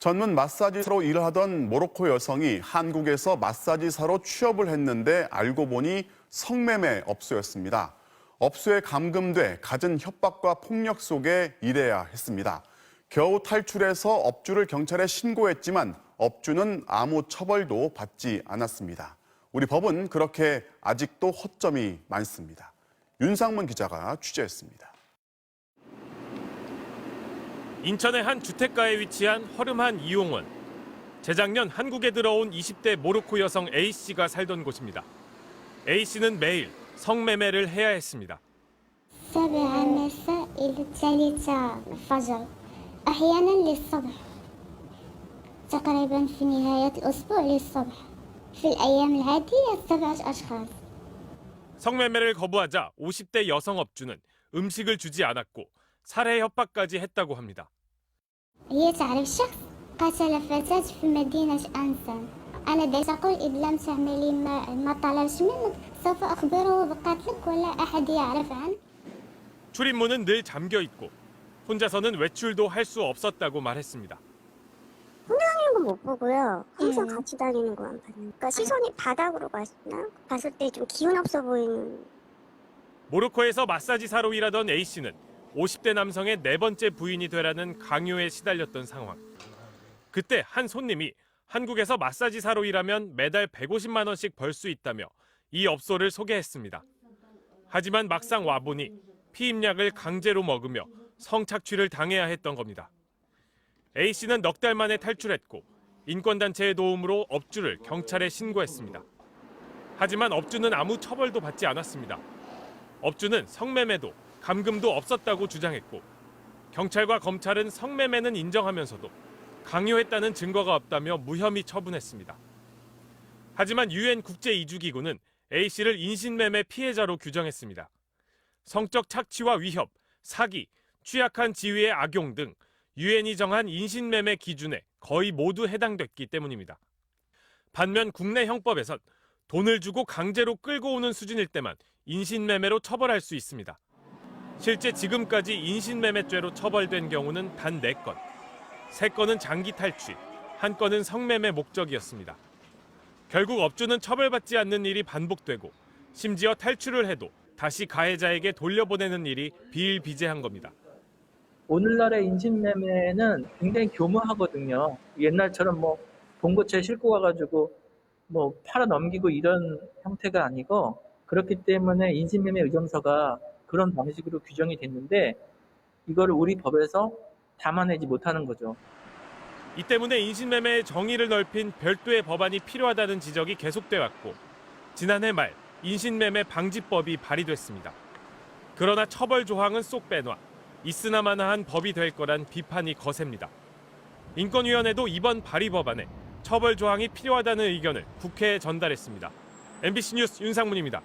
전문 마사지사로 일을 하던 모로코 여성이 한국에서 마사지사로 취업을 했는데 알고 보니 성매매 업소였습니다. 업소에 감금돼 갖은 협박과 폭력 속에 일해야 했습니다. 겨우 탈출해서 업주를 경찰에 신고했지만 업주는 아무 처벌도 받지 않았습니다. 우리 법은 그렇게 아직도 허점이 많습니다. 윤상문 기자가 취재했습니다. 인천의 한 주택가에 위치한 허름한 이용원. 재작년 한국에 들어온 20대 모로코 여성 A씨가 살던 곳입니다. A씨는 매일 성매매를 해야 했습니다. السابعة مساء إلى الثالثة الفجر أحيانا للصبح تقريبا في نهاية الأسبوع للصبح في الأيام العادية 7 أشخاص. 성매매를 거부하자 50대 여성 업주는 음식을 주지 않았고 살해 협박까지 했다고 합니다. هي تعرف شخص قتل فتاة في مدينة أنسان. أنا دائما أقول إذا لم تعملي ما طلبش منك سوف أخبره بقتلك ولا أحد يعرف عنه. 출입문은 늘 잠겨 있고 혼자서는 외출도 할 수 없었다고 말했습니다. 혼자 다니는 건 못 보고요. 항상 같이 다니는 것만 봐요. 그러니까 시선이 바닥으로 갔나? 봤을 때 좀 기운 없어 보이는. 모로코에서 마사지사로 일하던 A씨는 50대 남성의 4번째 부인이 되라는 강요에 시달렸던 상황. 그때 한 손님이 한국에서 마사지사로 일하면 매달 150만 원씩 벌 수 있다며 이 업소를 소개했습니다. 하지만 막상 와보니 피임약을 강제로 먹으며 성착취를 당해야 했던 겁니다. A씨는 넉 달 만에 탈출했고 인권단체의 도움으로 업주를 경찰에 신고했습니다. 하지만 업주는 아무 처벌도 받지 않았습니다. 업주는 성매매도 감금도 없었다고 주장했고 경찰과 검찰은 성매매는 인정하면서도 강요했다는 증거가 없다며 무혐의 처분했습니다. 하지만 UN 국제이주기구는 A씨를 인신매매 피해자로 규정했습니다. 성적 착취와 위협, 사기, 취약한 지위의 악용 등 UN이 정한 인신매매 기준에 거의 모두 해당됐기 때문입니다. 반면 국내 형법에선 돈을 주고 강제로 끌고 오는 수준일 때만 인신매매로 처벌할 수 있습니다. 실제 지금까지 인신매매죄로 처벌된 경우는 단 4건. 3건은 장기 탈취, 1건은 성매매 목적이었습니다. 결국 업주는 처벌받지 않는 일이 반복되고 심지어 탈출을 해도 다시 가해자에게 돌려보내는 일이 비일비재한 겁니다. 오늘날의 인신매매는 굉장히 교묘하거든요. 옛날처럼 봉고차에 싣고 가가지고 팔아 넘기고 이런 형태가 아니고 그렇기 때문에 인신매매 의정서가 그런 방식으로 규정이 됐는데 이거를 우리 법에서 담아내지 못하는 거죠. 이 때문에 인신매매의 정의를 넓힌 별도의 법안이 필요하다는 지적이 계속돼 왔고 지난해 말 인신매매 방지법이 발의됐습니다. 그러나 처벌 조항은 쏙 빼놔 있으나마나한 법이 될 거란 비판이 거셉니다. 인권위원회도 이번 발의 법안에 처벌 조항이 필요하다는 의견을 국회에 전달했습니다. MBC 뉴스 윤상문입니다.